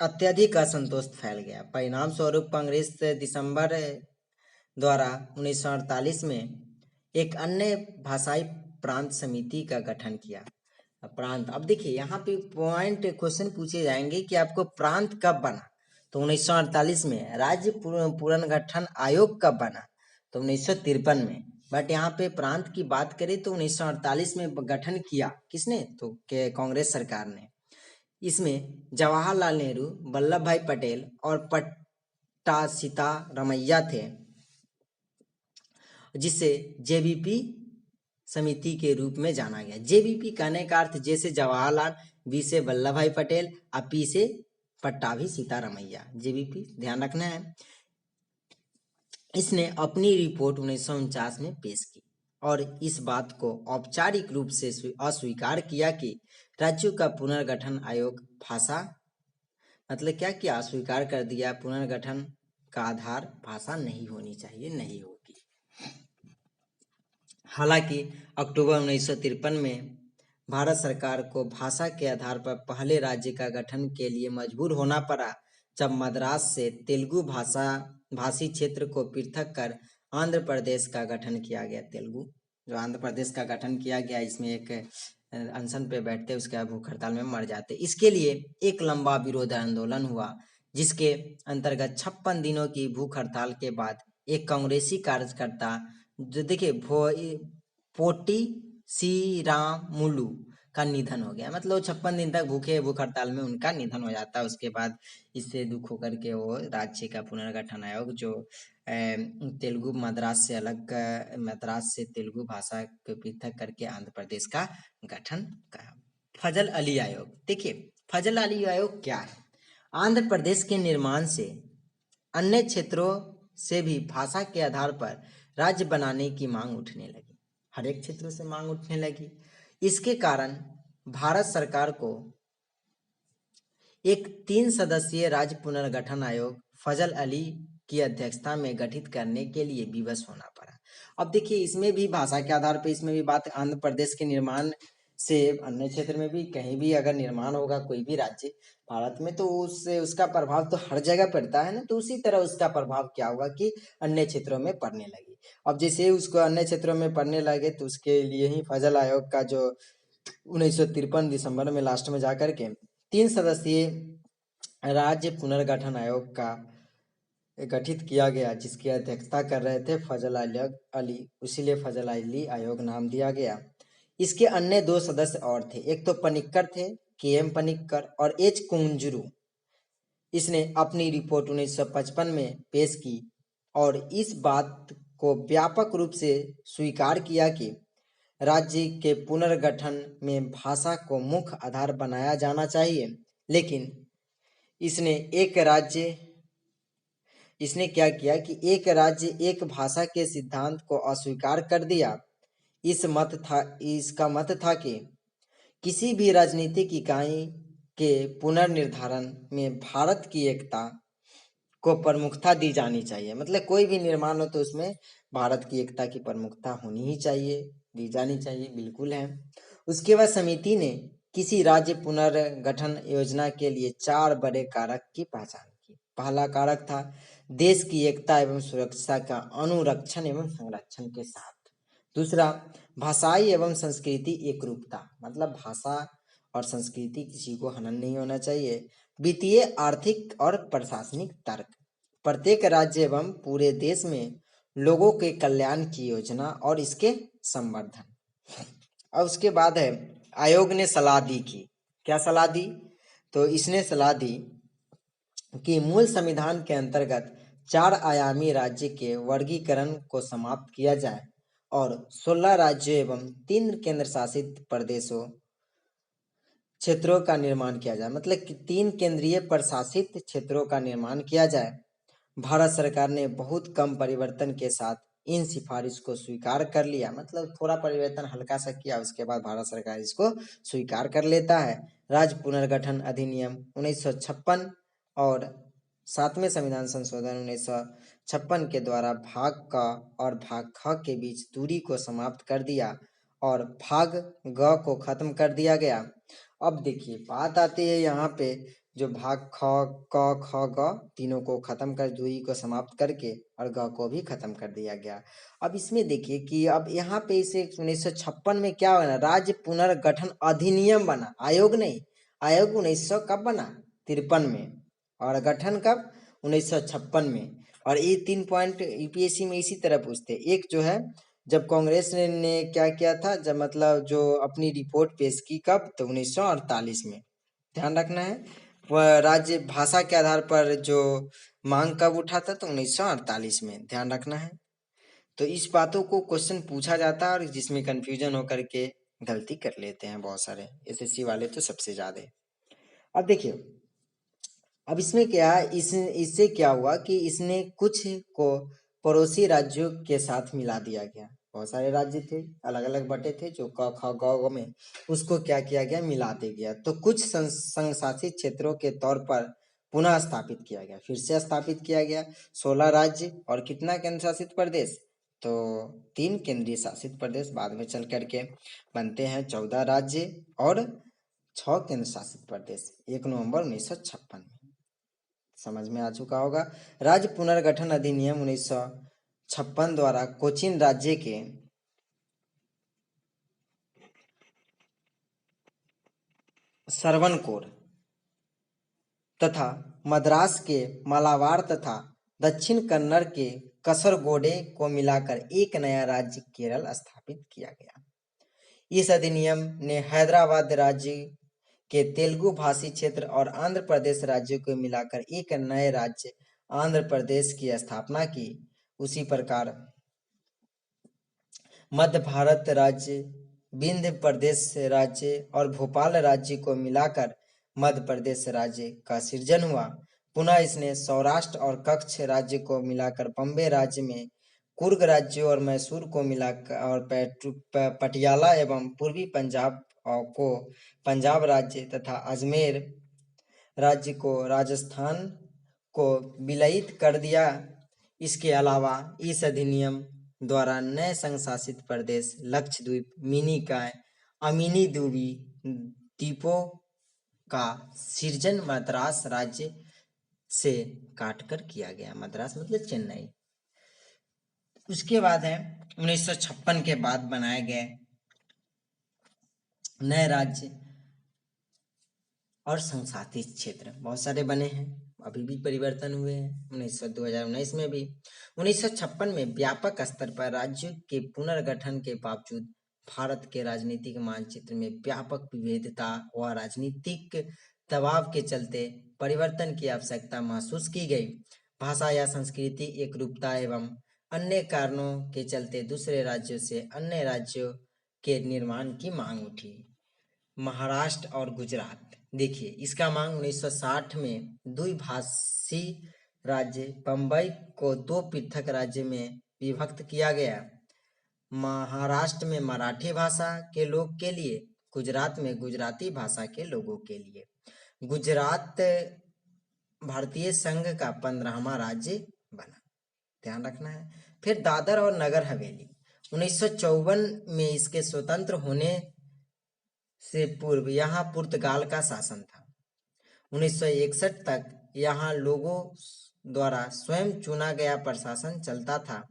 अत्यधिक असंतोष फैल गया। परिणाम स्वरूप कांग्रेस दिसंबर द्वारा 1948 में एक अन्य भाषाई प्रांत समिति का गठन किया। प्रांत, अब देखिए यहाँ पे पॉइंट क्वेश्चन पूछे जाएंगे कि आपको प्रांत कब बना, तो 1948 में। राज्य पुनर्गठन आयोग कब बना, तो 1953 में। बट यहाँ पे प्रांत की बात करें तो 1948 में गठन किया किसने, तो कांग्रेस सरकार ने। इसमें जवाहरलाल नेहरू, वल्लभ भाई पटेल और पट्टा सीतारमैया थे, जिसे जेबीपी समिति के रूप में जाना गया। जेबीपी कहने का अर्थ जैसे जवाहरलाल, बी से वल्लभ भाई पटेल और पी से पट्टाभी सीतारमैया, जेबीपी ध्यान रखना है। इसने अपनी रिपोर्ट 1949 में पेश की और इस बात को औपचारिक रूप से अस्वीकार किया कि राज्यों का पुनर्गठन आयोग भाषा, मतलब क्या किया, अस्वीकार कर दिया, पुनर्गठन का आधार भाषा नहीं होनी चाहिए, नहीं होगी। हालांकि अक्टूबर 1953 में भारत सरकार को भाषा के आधार पर पहले राज्य का गठन के लिए मजबूर होना पड़ा, जब मद्रास से तेलुगु भाषी क्षेत्र को पृथक कर आंध्र प्रदेश का गठन किया गया। तेलुगु जो आंध्र प्रदेश का गठन किया गया, इसमें एक अनशन पे बैठते उसके बाद भूख हड़ताल में मर जाते। इसके लिए एक लंबा विरोध आंदोलन हुआ, जिसके अंतर्गत 56 दिनों की भूख हड़ताल के बाद एक कांग्रेसी कार्यकर्ता, जो देखिए पोटी श्रीरामुलु का निधन हो गया। मतलब 56 दिन तक भूख हड़ताल में उनका निधन हो जाता है। उसके बाद इससे दुख होकर के वो राज्य का पुनर्गठन आयोग, जो तेलुगु मद्रास से तेलुगु भाषा को पृथक करके आंध्र प्रदेश का गठन करा। फजल अली आयोग, देखिए फजल अली आयोग क्या है। आंध्र प्रदेश के निर्माण से अन्य क्षेत्रों से भी भाषा के आधार पर राज्य बनाने की मांग उठने लगी। हर एक क्षेत्रों से मांग उठने लगी। इसके कारण भारत सरकार को एक 3 सदस्यीय राज्य पुनर्गठन आयोग फजल अली की अध्यक्षता में गठित करने के लिए विवश होना पड़ा। अब देखिए इसमें भी भाषा के आधार पर, इसमें भी बात आंध्र प्रदेश के निर्माण से अन्य क्षेत्र में भी कहीं भी अगर निर्माण होगा कोई भी राज्य भारत में, तो उससे उसका प्रभाव तो हर जगह पड़ता है ना। तो उसी तरह उसका प्रभाव क्या होगा कि अन्य क्षेत्रों में पड़ने लगी। अब जैसे उसको अन्य क्षेत्रों में पड़ने लगे तो उसके लिए ही फजल आयोग का जो 1953 दिसंबर में लास्ट में जाकर के 3 सदस्यीय राज्य पुनर्गठन आयोग का गठित किया गया, जिसकी अध्यक्षता कर रहे थे फजल अली, इसीलिए फजल अली आयोग नाम दिया गया। इसके अन्य 2 सदस्य और थे, एक तो पनिक्कर थे, के.एम. पनिक्कर, और एच. कुंजरू। इसने अपनी रिपोर्ट 1955 में पेश की और इस बात को व्यापक रूप से स्वीकार किया कि राज्य के पुनर्गठन में भाषा को मुख्य आधार बनाया जाना चाहिए। लेकिन इसने क्या किया कि एक राज्य एक भाषा के सिद्धांत को अस्वीकार कर दिया। इसका मत था कि किसी भी राजनीतिक इकाई के पुनर्निर्धारण में भारत की एकता को प्रमुखता दी जानी चाहिए। मतलब कोई भी निर्माण हो तो उसमें भारत की एकता की प्रमुखता होनी ही चाहिए, दी जानी चाहिए, बिल्कुल है। उसके बाद समिति ने किसी राज्य पुनर्गठन योजना के लिए 4 बड़े कारक की पहचान की। पहला कारक था देश की एकता एवं सुरक्षा का अनुरक्षण एवं संरक्षण के साथ। दूसरा, भाषाई एवं संस्कृति एकरूपता, मतलब भाषा और संस्कृति किसी को हनन नहीं होना चाहिए। वित्तीय, आर्थिक और प्रशासनिक तर्क, प्रत्येक राज्य एवं पूरे देश में लोगों के कल्याण की योजना और इसके संवर्धन। और उसके बाद है आयोग ने सलाह दी की, क्या सलाह दी? तो इसने सलाह दी कि मूल संविधान के अंतर्गत 4 आयामी राज्य के वर्गीकरण को समाप्त किया जाए और 16 राज्यों एवं 3 केंद्र शासित प्रदेशों क्षेत्रों का निर्माण किया जाए। मतलब कि 3 केंद्रीय प्रशासित क्षेत्रों का निर्माण किया जाए। भारत सरकार ने बहुत कम परिवर्तन के साथ इन सिफारिश को स्वीकार कर लिया। मतलब थोड़ा परिवर्तन हल्का सा किया, उसके बाद भारत सरकार इसको स्वीकार कर लेता है। राज्य पुनर्गठन अधिनियम 1956 और 7वें संविधान संशोधन 1956 के द्वारा भाग क और भाग ख के बीच दूरी को समाप्त कर दिया और भाग ग को खत्म कर दिया गया। अब देखिए बात आती है यहाँ पे, जो भाग ख, क, ख, ग तीनों को खत्म कर, दूरी को समाप्त करके और ग को भी खत्म कर दिया गया। अब इसमें देखिए कि अब यहाँ पे इसे 1956 में क्या बना, राज्य पुनर्गठन अधिनियम बना, आयोग नहीं। आयोग 1900 कब बना? 53 में, और गठन कब? 1956 में। और ये 3 पॉइंट यूपीएससी में इसी तरह पूछते। एक जो है, जब कांग्रेस ने क्या किया था, जब मतलब जो अपनी रिपोर्ट पेश की, कब? तो 1948 में। ध्यान रखना है, राज्य भाषा के आधार पर जो मांग कब उठा था? तो 1948 में। ध्यान रखना है। तो इस बातों को क्वेश्चन पूछा जाता है और जिसमें कंफ्यूजन होकर के गलती कर लेते हैं बहुत सारे एसएससी वाले, तो सबसे ज्यादा। अब देखिए, अब इसमें क्या है, इससे क्या हुआ कि इसने कुछ को पड़ोसी राज्यों के साथ मिला दिया गया। बहुत सारे राज्य थे, अलग अलग बटे थे, जो क ख ग में, उसको क्या किया गया? मिलाते गया। तो कुछ संघ शासित क्षेत्रों के तौर पर पुनः स्थापित किया गया, फिर से स्थापित किया गया। 16 राज्य और कितना केंद्र शासित प्रदेश? तो 3 केंद्रीय शासित प्रदेश बाद में चल करके बनते हैं 14 राज्य और 6 केंद्र शासित प्रदेश 1 नवंबर 1956 में। समझ में आ चुका होगा। राज्य पुनर्गठन अधिनियम 1956 द्वारा कोचीन राज्य के सरवनकोर तथा मद्रास के मालाबार तथा दक्षिण कन्नड़ के कसरगोडे को मिलाकर एक नया राज्य केरल स्थापित किया गया। इस अधिनियम ने हैदराबाद राज्य के तेलुगु भाषी क्षेत्र और आंध्र प्रदेश राज्यों को मिलाकर एक नए राज्य आंध्र प्रदेश की स्थापना की। उसी प्रकार मध्य भारत राज्य, विंध्य प्रदेश राज्य और भोपाल राज्य को मिलाकर मध्य प्रदेश राज्य का सृजन हुआ। पुनः इसने सौराष्ट्र और कच्छ राज्य को मिलाकर बम्बे राज्य में, कुर्ग राज्य और मैसूर को मिलाकर और पटियाला एवं पूर्वी पंजाब को पंजाब राज्य तथा अजमेर राज्य को राजस्थान को विलयित कर दिया। इसके अलावा इस अधिनियम द्वारा नए संघ शासित प्रदेश लक्षद्वीप, मिनीकॉय, अमीनी द्वीपों का सृजन मद्रास राज्य से काटकर किया गया। मद्रास मतलब चेन्नई। उसके बाद है 1956 के बाद बनाए गए नए राज्य और संशासित क्षेत्र बहुत सारे बने हैं, अभी भी परिवर्तन हुए हैं 2019 में भी। 1956 में व्यापक स्तर पर राज्यों के पुनर्गठन के बावजूद भारत के राजनीतिक मानचित्र में व्यापक विविधता व राजनीतिक दबाव के चलते परिवर्तन की आवश्यकता महसूस की गई। भाषा या संस्कृति एकरूपता एवं अन्य कारणों के चलते दूसरे राज्यों से अन्य राज्यों के निर्माण की मांग उठी। महाराष्ट्र और गुजरात, देखिए इसका मांग 1960 में द्विभाषी राज्य बम्बई को दो पृथक राज्य में विभक्त किया गया। महाराष्ट्र में मराठी भाषा के लोग के लिए, गुजरात में गुजराती भाषा के लोगों के लिए। गुजरात भारतीय संघ का 15वां राज्य बना, ध्यान रखना है। फिर दादर और नगर हवेली, 1954 में इसके स्वतंत्र होने से पूर्व यहाँ पुर्तगाल का शासन था। 1961 तक यहाँ लोगों द्वारा स्वयं चुना गया प्रशासन चलता था।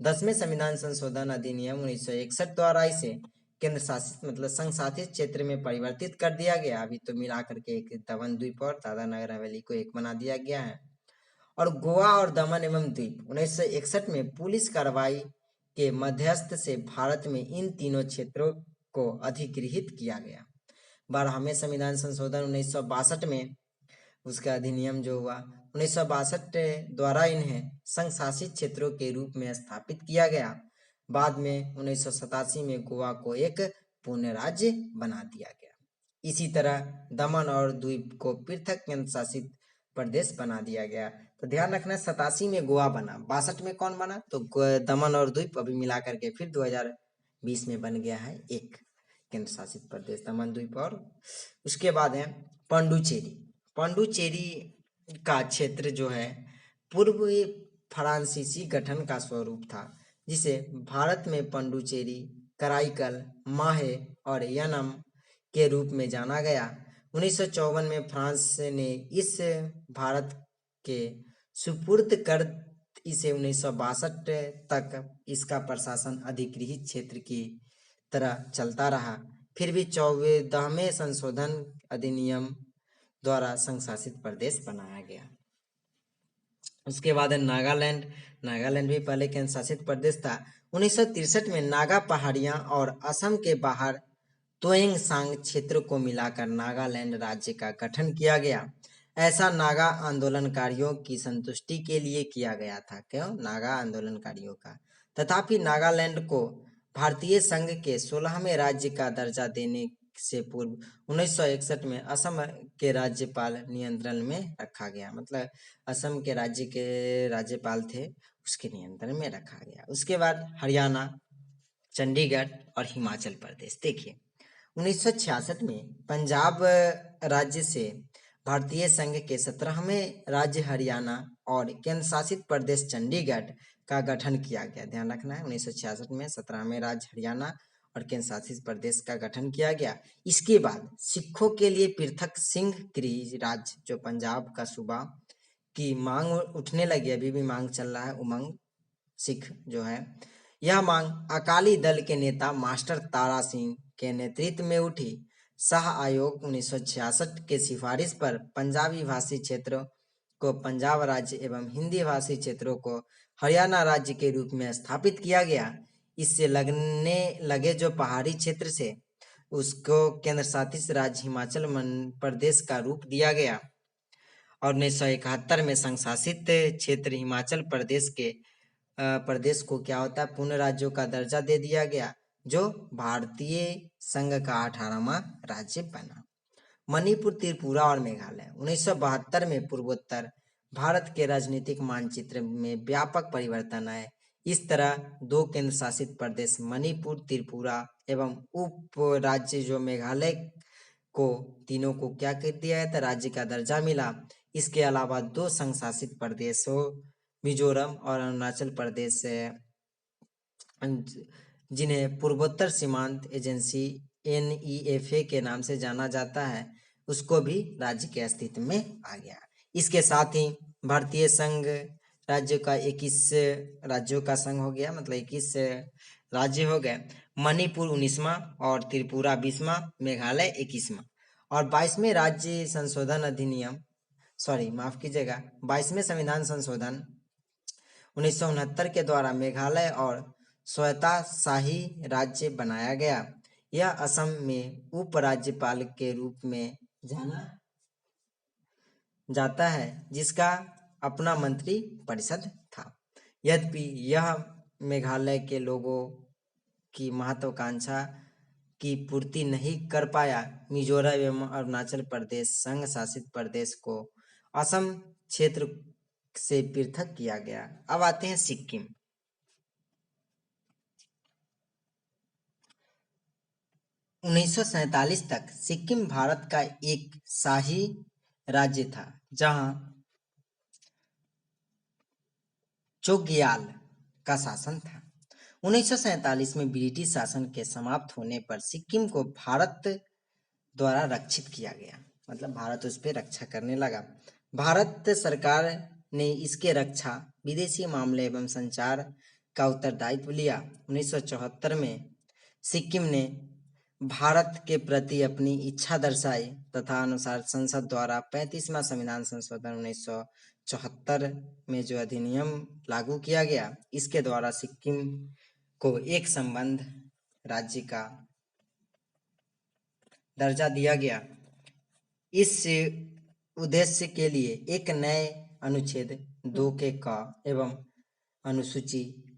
10वें संविधान संशोधन अधिनियम 1961 द्वारा इसे केंद्र शासित मतलब संघ शासित क्षेत्र में परिवर्तित कर दिया गया। अभी तो मिला करके एक दमन द्वीप और दादरा नगर हवेली को एक बना दिया गया है। और गोवा और दमन एवं द्वीप 1961 में पुलिस कार्रवाई के मध्यस्थ से भारत में इन तीनों क्षेत्रों को अधिगृहित किया गया। 12वें संविधान संशोधन 1962 में उसका अधिनियम जो हुआ 1962 द्वारा इन्हें संघ शासित क्षेत्रों के रूप में स्थापित किया गया। बाद में 1987 में गोवा को एक पूर्ण राज्य बना दिया गया। इसी तरह दमन और द्वीप को पृथक केंद्र शासित प्रदेश बना दिया गया। तो ध्यान रखना 87 में गोवा बना, 62 में कौन बना, तो दमन और द्वीप अभी मिला करके फिर 2020 में बन गया है एक केंद्र शासित प्रदेश दमन द्वीप। और उसके बाद है पांडुचेरी। पांडुचेरी का क्षेत्र जो है पूर्व फ्रांसीसी गठन का स्वरूप था, जिसे भारत में पांडुचेरी, कराईकल, माहे और यनम के रूप में जाना गया। 1954 में फ्रांस ने इस भारत के सुपुर्द कर इसे 1962 तक इसका प्रशासन अधिगृहित क्षेत्र की तरह चलता रहा। फिर भी 14वें संशोधन अधिनियम द्वारा संघ शासित प्रदेश बनाया गया। उसके बाद है नागालैंड। नागालैंड भी पहले केंद्र शासित प्रदेश था। 1963 में नागा पहाड़ियां और असम के बाहर तोएंगसांग क्षेत्र को मिलाकर नागालैंड राज्य का गठन किया गया। ऐसा नागा आंदोलनकारियों की संतुष्टि के लिए किया गया था। क्यों? नागा आंदोलनकारियों का। तथापि नागालैंड को भारतीय संघ के 16वें राज्य का दर्जा देने से पूर्व 1961 में असम के राज्यपाल नियंत्रण में रखा गया। मतलब असम के राज्य के राज्यपाल थे, उसके नियंत्रण में रखा गया। उसके बाद हरियाणा, चंडीगढ़ और हिमाचल प्रदेश। देखिए 1966 में पंजाब राज्य से भारतीय संघ के 17वें राज्य हरियाणा और केंद्र शासित प्रदेश चंडीगढ़ का गठन किया गया। ध्यान रखना है 1966 में 17वें राज्य हरियाणा और केंद्र शासित प्रदेश का गठन किया गया। इसके बाद सिखों के लिए पृथक सिंह गिरी राज्य जो पंजाब का सूबा की मांग उठने लगी। अभी भी मांग चल रहा है, उमंग सिख जो है। यह मांग अकाली दल के नेता मास्टर तारा सिंह के नेतृत्व में उठी। शाह आयोग 1966 के सिफारिश पर पंजाबी भाषी क्षेत्रों को पंजाब राज्य एवं हिंदी भाषी क्षेत्रों को हरियाणा राज्य के रूप में स्थापित किया गया। इससे लगने लगे जो पहाड़ी क्षेत्र से उसको केंद्र शासित राज्य हिमाचल प्रदेश का रूप दिया गया। और 1971 में संघ शासित क्षेत्र हिमाचल प्रदेश को क्या होता है, पूर्ण राज्यों का दर्जा दे दिया गया, जो भारतीय संघ का 18वां राज्य बना। मणिपुर, त्रिपुरा और मेघालय 1972 में पूर्वोत्तर भारत के राजनीतिक मानचित्र में व्यापक परिवर्तन आए। इस तरह दो केंद्र शासित प्रदेश मणिपुर, त्रिपुरा एवं उप राज्य जो मेघालय को तीनों को क्या कर दिया है, तो राज्य का दर्जा मिला। इसके अलावा दो संघ शासित प्रदेशों मिजोरम और अरुणाचल प्रदेश जिन्हें पूर्वोत्तर सीमांत एजेंसी NEFA के नाम से जाना जाता है, उसको भी राज्य के अस्तित्व में आ गया। इसके साथ ही भारतीय संघ राज्यों का 21 राज्यों का संघ हो गया, मतलब 21 राज्य हो गए। मणिपुर 19वां और त्रिपुरा 20वां, मेघालय 21वां। और 22वें राज्य संशोधन अधिनियम, माफ कीजिएगा, 22वें संविधान संशोधन 1969 के द्वारा मेघालय और स्वतःशाही राज्य बनाया गया। यह असम में उपराज्यपाल के रूप में जाना जाता है, जिसका अपना मंत्री परिषद था। यद्यपि यह मेघालय के लोगों की महत्वाकांक्षा की पूर्ति नहीं कर पाया, मिजोरम एवं अरुणाचल प्रदेश संघ शासित प्रदेश को असम क्षेत्र से पृथक किया गया। अब आते हैं सिक्किम। 1947 तक सिक्किम भारत का एक शाही राज्य था, जहां चोग्याल का शासन था। 1947 में ब्रिटिश शासन के समाप्त होने पर सिक्किम को भारत द्वारा रक्षित किया गया, मतलब भारत उस पर रक्षा करने लगा। भारत सरकार ने इसके रक्षा, विदेशी मामले एवं संचार का उत्तरदायित्व लिया। 1974 में सिक्किम ने भारत के प्रति अपनी इच्छा दर्शाई तथा अनुसार संसद द्वारा 35वां संविधान संशोधन 1974 में जो अधिनियम लागू किया गया, इसके द्वारा सिक्किम को एक संबद्ध राज्य का दर्जा दिया गया। इस उद्देश्य के लिए एक नए अनुच्छेद 2 के क एवं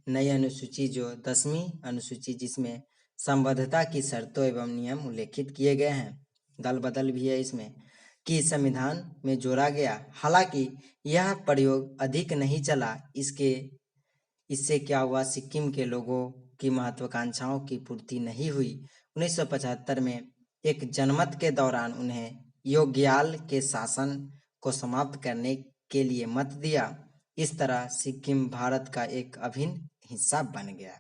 नई अनुसूची जो 10वीं अनुसूची, जिसमें संबद्धता की शर्तों एवं नियम उल्लेखित किए गए हैं, दल बदल भी है इसमें, कि संविधान में जोड़ा गया। हालांकि यह प्रयोग अधिक नहीं चला। इससे क्या हुआ, सिक्किम के लोगों की महत्वाकांक्षाओं की पूर्ति नहीं हुई। 1975 में एक जनमत के दौरान उन्हें योग्याल के शासन को समाप्त करने के लिए मत दिया। इस तरह सिक्किम भारत का एक अभिन्न हिस्सा बन गया।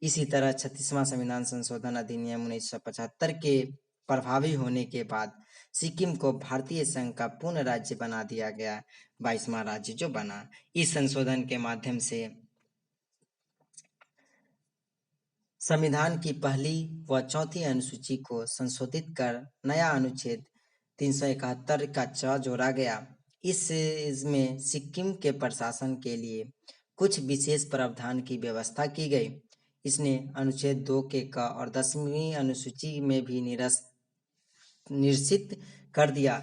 इसी तरह 36वां संविधान संशोधन अधिनियम 1975 के प्रभावी होने के बाद सिक्किम को भारतीय संघ का पूर्ण राज्य बना दिया गया, 22वां राज्य जो बना। इस संशोधन के माध्यम से संविधान की पहली व चौथी अनुसूची को संशोधित कर नया अनुच्छेद 371 का च जोड़ा गया। इसमें सिक्किम के प्रशासन के लिए कुछ विशेष प्रावधान की व्यवस्था की गई। इसने अनुच्छेद 2 के क और 10वीं अनुसूची में भी निश्चित कर दिया,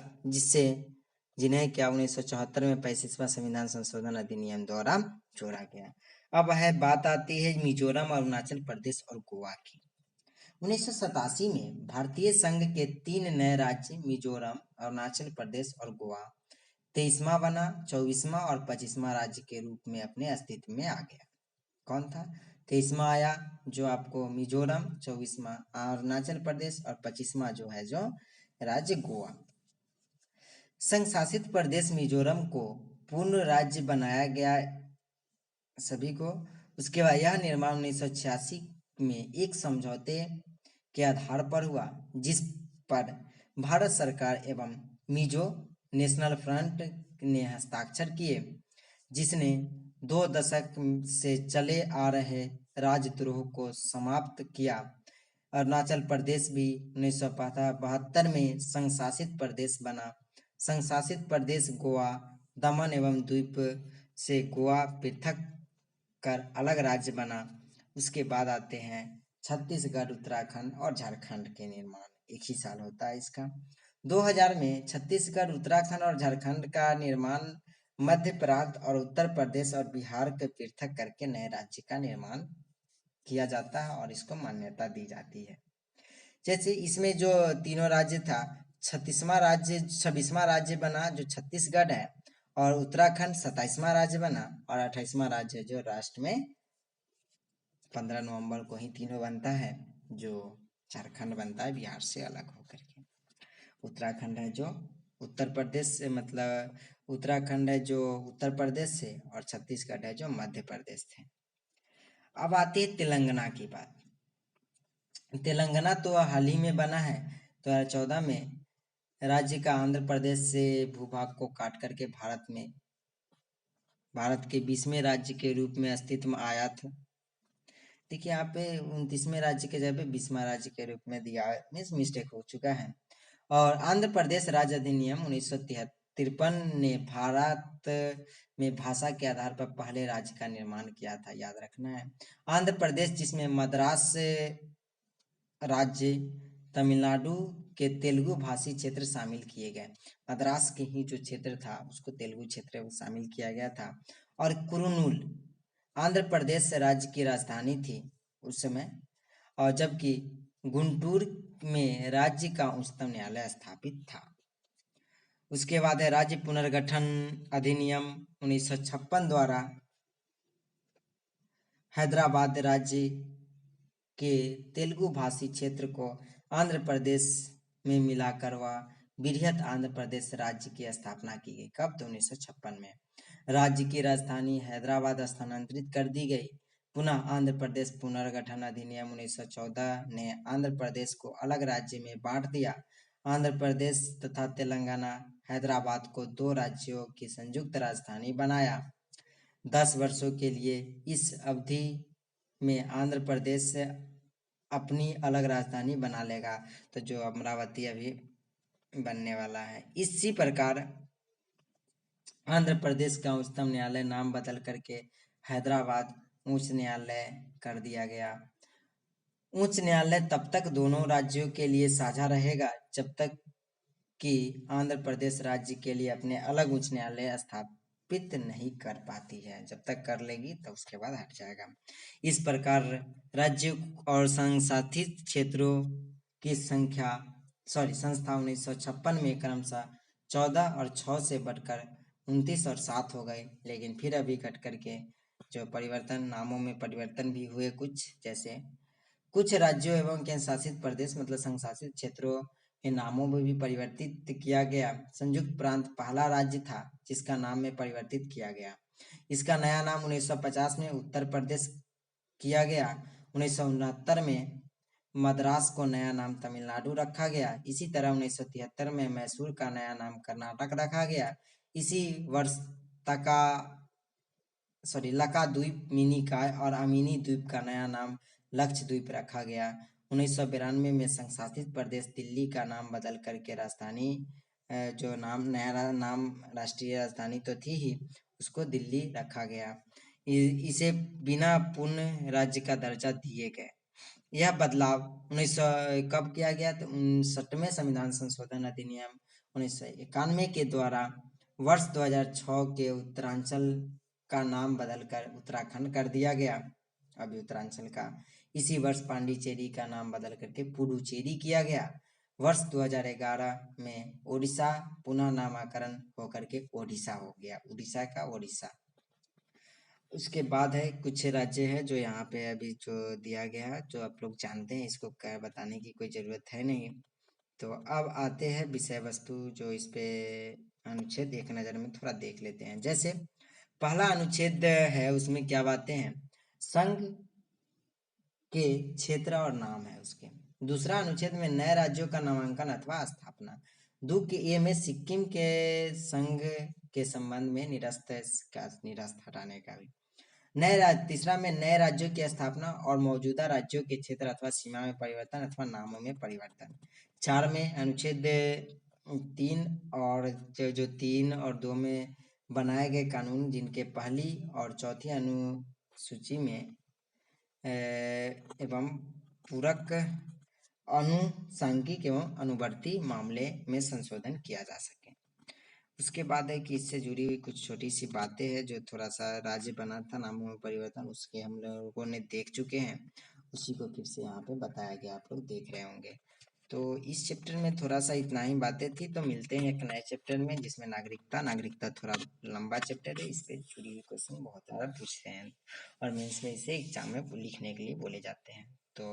जिन्हें क्या 1974 में 35वां संविधान संशोधन अधिनियम द्वारा जोड़ा गया। अब बात आती है मिजोरम, अरुणाचल प्रदेश और गोवा की। 1987 में भारतीय संघ के 3 नए राज्य मिजोरम, अरुणाचल प्रदेश और गोवा 23वां बना, 24वां और 25वां राज्य के रूप में अपने अस्तित्व में आ गया। कौन था? 23वां आया जो आपको मिजोरम, 24वां अरुणाचल प्रदेश और 25वां जो है जो राज्य गोवा। संघ शासित प्रदेश मिजोरम को पूर्ण राज्य बनाया गया सभी को। उसके बाद यह निर्माण 1986 में एक समझौते के आधार पर हुआ, जिस पर भारत सरकार एवं मिजो नेशनल फ्रंट ने हस्ताक्षर किए, जिसने 2 दशक से चले आ रहे राजद्रोह को समाप्त किया। अरुणाचल प्रदेश भी 1972 में संघ शासित प्रदेश बना। संघ शासित प्रदेश गोवा, दमन एवं द्वीप से गोवा पृथक कर अलग राज्य बना। उसके बाद आते हैं छत्तीसगढ़, उत्तराखंड और झारखंड के निर्माण। एक ही साल होता है इसका। 2000 में छत्तीसगढ़, उत्तराखंड और झारखंड का निर्माण मध्य प्रांत और उत्तर प्रदेश और बिहार के पृथक करके नए राज्य का निर्माण किया जाता है और इसको मान्यता दी जाती है। जैसे इसमें जो तीनों राज्य था, 26वां राज्य बना जो छत्तीसगढ़ है, और उत्तराखंड 27वां राज्य बना, और 28वां राज्य जो राष्ट्र में 15 नवंबर को ही तीनों बनता है, जो झारखंड बनता है बिहार से अलग होकर के। उत्तराखंड है जो उत्तर प्रदेश से, मतलब उत्तराखंड है जो उत्तर प्रदेश से, और छत्तीसगढ़ है जो मध्य प्रदेश थे। अब आती है तेलंगाना की बात। तेलंगाना तो हाल ही में बना है, 2014 में राज्य का आंध्र प्रदेश से भूभाग को काट करके भारत के 20वें राज्य के रूप में अस्तित्व में आया था। देखिए यहाँ पे 29वें राज्य के जगह पे 20वां राज्य के रूप में दिया, मीन्स मिस्टेक हो चुका है। और आंध्र प्रदेश राज्य अधिनियम 1953 ने भारत में भाषा के आधार पर पहले राज्य का निर्माण किया था, याद रखना है। आंध्र प्रदेश जिसमें मद्रास राज्य, तमिलनाडु के तेलुगु भाषी क्षेत्र शामिल किए गए। मद्रास के ही जो क्षेत्र था उसको तेलुगु क्षेत्र में शामिल किया गया था। और कुरुनूल आंध्र प्रदेश राज्य की राजधानी थी उस समय, और जबकि गुंटूर में राज्य का उच्चतम न्यायालय स्थापित था। उसके बाद है राज्य पुनर्गठन अधिनियम 1956 द्वारा हैदराबाद राज्य के तेलुगु भाषी क्षेत्र को आंध्र प्रदेश में मिलाकर बृहत आंध्र प्रदेश राज्य की स्थापना की गई। कब? तो 1956 में। राज्य की राजधानी हैदराबाद स्थानांतरित कर दी गई। पुनः आंध्र प्रदेश पुनर्गठन अधिनियम 1914 ने आंध्र प्रदेश को अलग राज्य में बांट दिया। आंध्र प्रदेश तथा तेलंगाना हैदराबाद को 2 राज्यों की संयुक्त राजधानी बनाया। 10 वर्षों के लिए इस अवधि में आंध्र प्रदेश अपनी अलग राजधानी बना लेगा, तो जो अमरावती अभी बनने वाला है। इसी प्रकार आंध्र प्रदेश का उच्चतम न्यायालय नाम बदल करके हैदराबाद उच्च न्यायालय कर दिया गया। उच्च न्यायालय तब तक दोनों राज्यों के लिए साझा रहेगा जब तक कि आंध्र प्रदेश राज्य के लिए अपने अलग उच्च न्यायालय स्थापित नहीं कर पाती है। जब तक कर लेगी तो उसके बाद हट जाएगा। इस प्रकार राज्य और संघ शासित क्षेत्रों की संस्था 1956 में क्रमशः 14 और 6 से बढ़कर 29 और 7 हो गए। लेकिन फिर अभी घट करके जो परिवर्तन, नामों में परिवर्तन भी हुए कुछ, जैसे कुछ राज्यों एवं केंद्र शासित प्रदेश मतलब संघ शासित क्षेत्रों के नामों में भी परिवर्तित किया गया। संयुक्त प्रांत पहला राज्य था जिसका नाम में परिवर्तित किया गया। इसका नया नाम 1950 में उत्तर प्रदेश किया गया। 1969 में मद्रास को नया नाम तमिलनाडु रखा गया। इसी तरह 1973 में मैसूर का नया नाम कर्नाटक रखा गया। इसी वर्ष लकाद्वीप, मिनिकॉय और अमीनी द्वीप का नया नाम लक्षद्वीप रखा गया। 1992 में संघ शासित प्रदेश दिल्ली का नाम बदल करके राजधानी, जो नया नाम राष्ट्रीय राजधानी तो थी ही, उसको दिल्ली रखा गया। इसे बिना पूर्ण राज्य का दर्जा दिए गए। यह बदलाव 1900 कब किया गया? तो 59वें संविधान संशोधन अधिनियम 1991 के द्वारा वर्ष 2006 के उत्तरांचल का नाम बदलकर उत्तराखंड कर दिया गया। अभी उत्तरांचल का इसी वर्ष पांडिचेरी का नाम बदल करके पुडुचेरी किया गया। वर्ष 2011 में ओडिशा पुनः नामकरण होकर के ओडिशा हो गया, उड़ीसा का ओडिशा। उसके बाद है कुछ राज्य है जो यहाँ पे अभी जो दिया गया है, जो आप लोग जानते हैं, इसको क्या बताने की कोई जरूरत है नहीं। तो अब आते हैं विषय वस्तु, जो इस पे अनुच्छेद एक नजर में थोड़ा देख लेते हैं। जैसे पहला अनुच्छेद है, उसमें क्या बातें हैं? संघ के क्षेत्र और नाम है उसके। दूसरा अनुच्छेद में नए राज्यों का नामांकन अथवा स्थापना। 2 के ए में सिक्किम के संघ के संबंध में निरस्त हटाने का भी। तीसरा में नए राज्यों की स्थापना और मौजूदा राज्यों के क्षेत्र अथवा सीमा में परिवर्तन अथवा नामों में परिवर्तन। 4 में अनुच्छेद 3 और जो 3 और 2 में बनाए गए कानून जिनके पहली और चौथी अनुसूची में एवं पूरक अनुसांगिक एवं अनुवर्ती मामले में संशोधन किया जा सके। उसके बाद है कि इससे जुड़ी हुई कुछ छोटी सी बातें हैं, जो थोड़ा सा राज्य बना था, नामों में परिवर्तन, उसके हम लोगों ने देख चुके हैं। उसी को फिर से यहाँ पे बताया गया, आप लोग देख रहे होंगे। तो इस चैप्टर में थोड़ा सा इतना ही बातें थी। तो मिलते हैं एक नए चैप्टर में जिसमें नागरिकता थोड़ा लंबा चैप्टर है। इस पे जुड़ी हुई क्वेश्चन बहुत ज़्यादा पूछते हैं और मेंस में इसे एग्जाम में लिखने के लिए बोले जाते हैं। तो